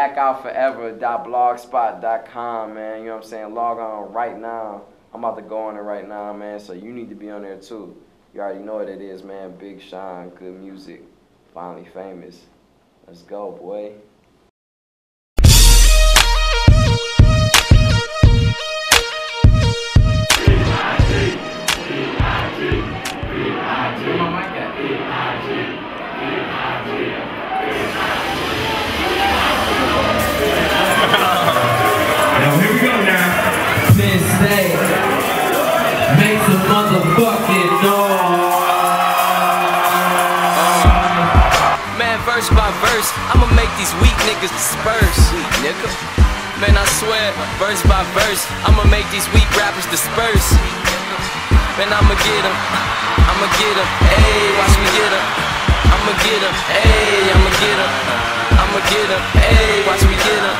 blackoutforever.blogspot.com, man. You know what I'm saying? Log on right now. I'm about to go on it right now, man. So you need to be on there too. You already know what it is, man. Big Sean, good music, finally famous. Let's go, boy. Here we go now. Penn State, make some motherfucking noise. Man, verse by verse, I'ma make these weak niggas disperse. Weak nigga. Man, I swear, verse by verse, I'ma make these weak rappers disperse. Man, I'ma get 'em, ayy, watch me get 'em. I'ma get 'em, ayy, I'ma get 'em, ayy, watch me get 'em.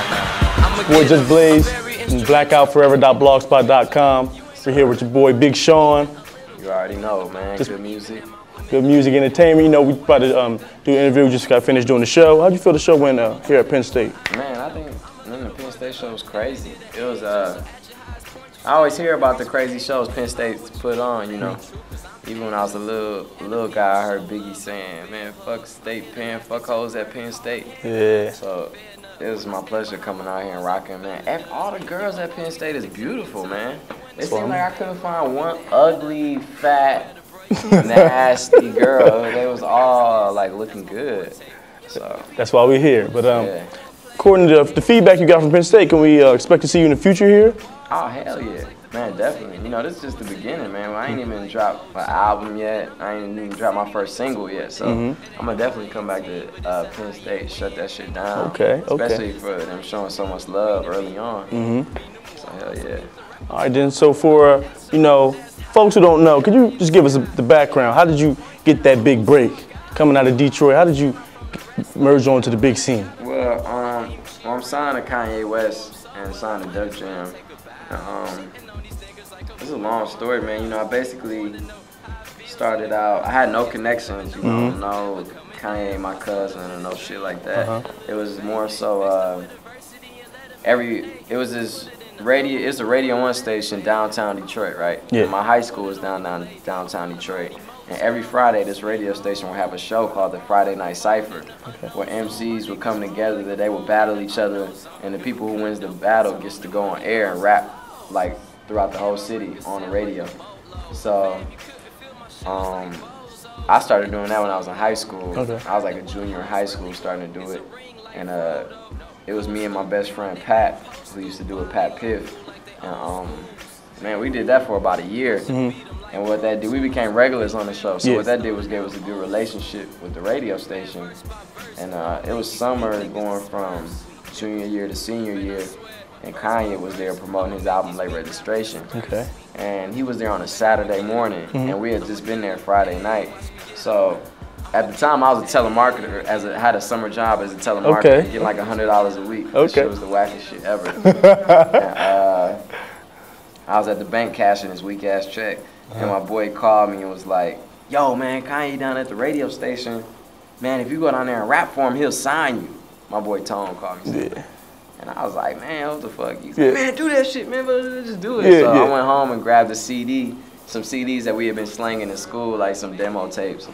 Boy, JusBlaze and blackoutforever.blogspot.com. We're here with your boy Big Sean. You already know, man. Good music. Good music, entertainment. You know, we about to do an interview. We just got finished doing the show. How'd you feel the show went here at Penn State? Man, I think the Penn State show was crazy. It was, I always hear about the crazy shows Penn State put on, you know. Even when I was a little guy, I heard Biggie saying, man, fuck State Penn, fuck hoes at Penn State. Yeah. So it was my pleasure coming out here and rocking, man. All the girls at Penn State is beautiful, man. It seemed like I couldn't find one ugly, fat, nasty girl. They was all like looking good. So that's why we're here. But yeah. According to the feedback you got from Penn State, can we expect to see you in the future here? Oh, hell yeah. Man, definitely. You know, this is just the beginning, man. I ain't even dropped an album yet. I ain't even dropped my first single yet. So I'm going to definitely come back to Penn State, shut that shit down. Okay, Especially for them showing so much love early on. So hell yeah. All right, then. So for, you know, folks who don't know, could you just give us the background? How did you get that big break coming out of Detroit? How did you merge onto the big scene? Well, I'm signed to Kanye West and signed to Def Jam. It's a long story, man. You know, I basically started out, I had no connections, you know, no Kanye, my cousin, or no shit like that. It was more so, it was this radio, it's a Radio 1 station downtown Detroit, right? Yeah. And my high school is downtown Detroit. And every Friday, this radio station would have a show called the Friday Night Cypher, where MCs would come together, that they would battle each other, and the people who wins the battle gets to go on air and rap, like, throughout the whole city on the radio. So, I started doing that when I was in high school. I was like a junior in high school starting to do it. And it was me and my best friend Pat, who used to do it, Pat Piff. And man, we did that for about a year. And what that did, we became regulars on the show. So what that did was gave us a good relationship with the radio station. And it was summer going from junior year to senior year. And Kanye was there promoting his album Late Registration. And he was there on a Saturday morning, and we had just been there Friday night. So at the time, I was a telemarketer, had a summer job as a telemarketer, getting like $100 a week. That shit was the wackest shit ever. And, I was at the bank cashing his weak ass check, and my boy called me and was like, yo man, Kanye down at the radio station. Man, if you go down there and rap for him, he'll sign you. My boy Tone called me. And I was like, man, what the fuck? He's like, man, do that shit, man, just do it. So I went home and grabbed a CD, some CDs that we had been slanging in school, like some demo tapes.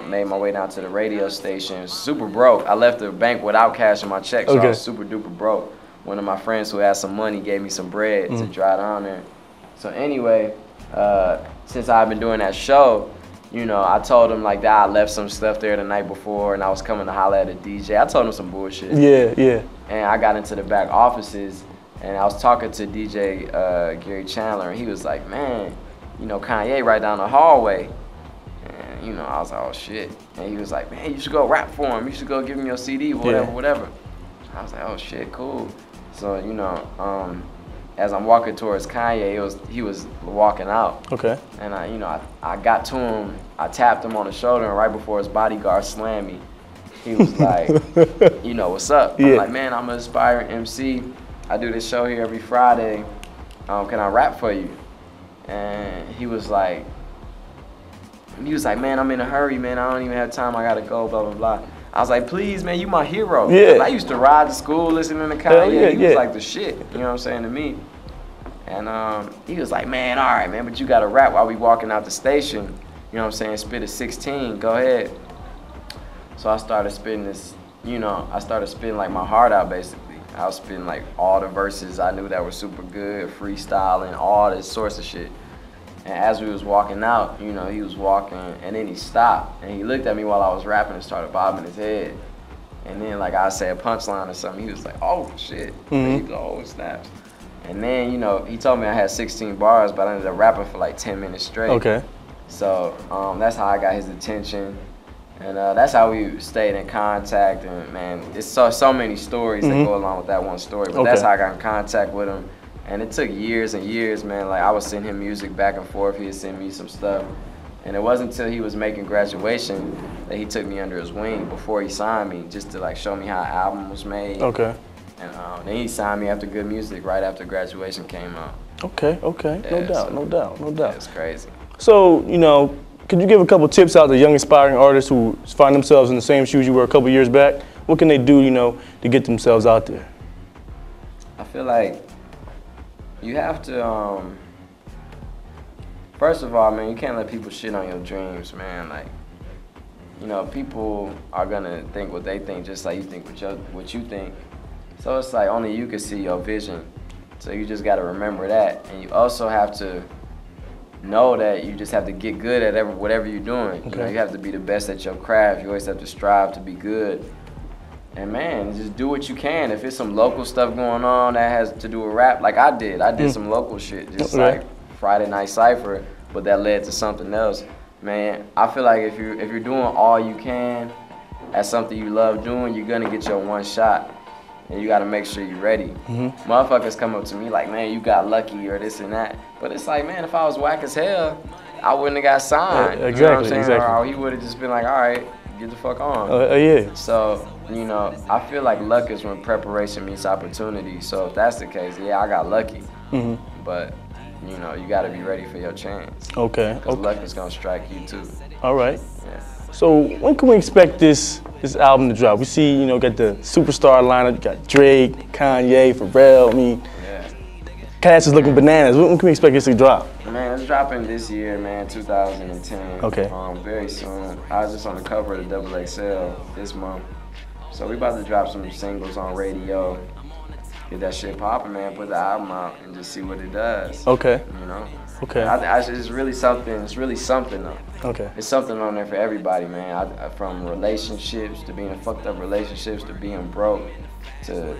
Made my way down to the radio station, super broke. I left the bank without cashing my check, so I was super duper broke. One of my friends who had some money gave me some bread to drive down there. So anyway, since I've been doing that show, you know, I told him like that I left some stuff there the night before and I was coming to holler at a DJ. I told him some bullshit. And I got into the back offices and I was talking to DJ Gary Chandler, and he was like, man, you know, Kanye right down the hallway. And, you know, I was like, oh shit. And he was like, man, you should go rap for him. You should go give him your CD, whatever. I was like, oh shit, cool. So, you know, as I'm walking towards Kanye, he was walking out. And I, you know, I got to him, I tapped him on the shoulder, and right before his bodyguard slammed me, he was like, you know, what's up? I'm like, man, I'm an aspiring MC. I do this show here every Friday. Can I rap for you? And he was like, man, I'm in a hurry, man. I don't even have time. I gotta go, blah, blah, blah. I was like, please, man, you my hero. Yeah. I used to ride to school listening to Kanye. He was like the shit, you know what I'm saying, to me. And he was like, man, all right, man, but you got to rap while we walking out the station. You know what I'm saying? Spit a 16, go ahead. So I started spitting this, you know, I started spitting like my heart out, basically. I was spitting like all the verses I knew that were super good, freestyling, all this sorts of shit. And as we was walking out, you know, he was walking, and then he stopped, and he looked at me while I was rapping and started bobbing his head. And then, like, I said a punchline or something, he was like, oh, shit. He goes, oh, snaps. And then, you know, he told me I had 16 bars, but I ended up rapping for like 10 minutes straight. Okay. So that's how I got his attention. And that's how we stayed in contact. And, man, it's so many stories that go along with that one story. But that's how I got in contact with him. And it took years and years, man. Like, I would send him music back and forth. He would send me some stuff. And it wasn't until he was making Graduation that he took me under his wing before he signed me, just to, like, show me how an album was made. Okay. And then he signed me after Good Music, right after Graduation came out. Okay, okay. Yeah, no doubt, no doubt, no doubt. It's crazy. So, you know, could you give a couple tips out to young aspiring artists who find themselves in the same shoes you were a couple years back? What can they do, you know, to get themselves out there? I feel like you have to, first of all, man, you can't let people shit on your dreams, man. Like, you know, people are gonna think what they think, just like you think what you think. So it's like only you can see your vision. So you just gotta remember that. And you also have to know that you just have to get good at whatever you're doing. Okay. You know, you have to be the best at your craft. You always have to strive to be good. And man, just do what you can. If it's some local stuff going on that has to do with rap, like I did some local shit, just like Friday Night Cypher, but that led to something else. Man, I feel like if you're doing all you can at something you love doing, you're gonna get your one shot. And you gotta make sure you're ready. Motherfuckers come up to me like, man, you got lucky or this and that. But it's like, man, if I was whack as hell, I wouldn't have got signed. Exactly, you know what I'm saying? exactly. Or he would have just been like, all right, get the fuck on. Yeah. So, you know, I feel like luck is when preparation meets opportunity. So if that's the case, yeah, I got lucky. But, you know, you gotta be ready for your chance. Okay. Because luck is gonna strike you too. All right. Yeah. So when can we expect this album to drop? We see, you know, got the superstar lineup. You got Drake, Kanye, Pharrell. I mean, Cass is looking bananas. When can we expect this to drop? Man, it's dropping this year, man, 2010. Okay. Very soon. I was just on the cover of the XXL this month. So we about to drop some singles on radio. Get that shit popping, man. Put the album out and just see what it does. Okay. You know? Okay. It's really something. It's really something, though. Okay. It's something on there for everybody, man. From relationships to being fucked up relationships to being broke to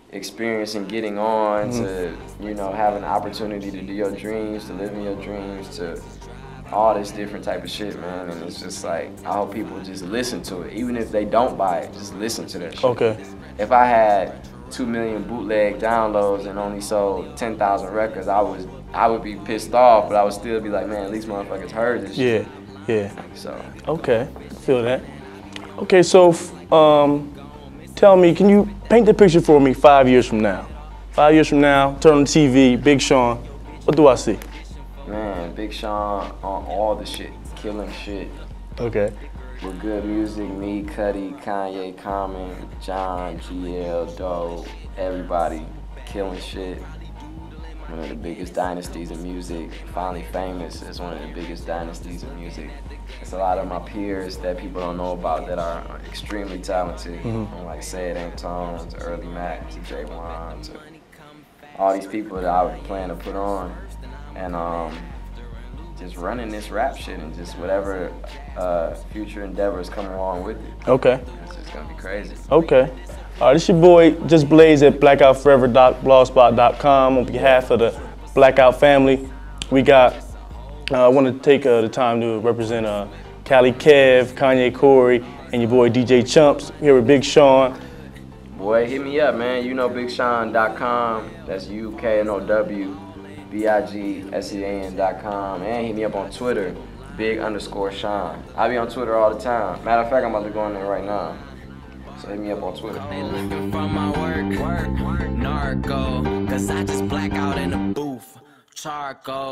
experiencing getting on to, you know, having the opportunity to do your dreams, to live in your dreams, to all this different type of shit, man. And it's just like, I hope people just listen to it. Even if they don't buy it, just listen to that shit. Okay. If I had 2 million bootleg downloads and only sold 10,000 records, I would be pissed off, but I would still be like, man, at least motherfuckers heard this shit. Yeah. So. Okay, I feel that. Okay, so tell me, can you paint the picture for me 5 years from now? 5 years from now, turn on the TV, Big Sean, what do I see? Man, Big Sean on all the shit, killing shit. Okay. With good music, me, Cudi, Kanye, Common, John, GL, Doe, everybody killing shit. One of the biggest dynasties in music. Finally Famous is one of the biggest dynasties in music. It's a lot of my peers that people don't know about that are extremely talented. From like Said Antone to Early Mac to J1 to all these people that I plan to put on. And just running this rap shit and just whatever future endeavors come along with it. Okay. It's just gonna be crazy. Okay. All right, this your boy, JusBlaze at blackoutforever.blogspot.com. On behalf of the Blackout family, we got, I want to take the time to represent Cali Kev, Kanye Corey, and your boy DJ Chumps here with Big Sean. Boy, hit me up, man. You know BigSean.com. That's UKNOW BIGSEAN.com. And hit me up on Twitter, Big_Sean. I be on Twitter all the time. Matter of fact, I'm about to go in there right now. So hit me up on Twitter. They looking from my work, narco, cause I just black out in the booth, charcoal.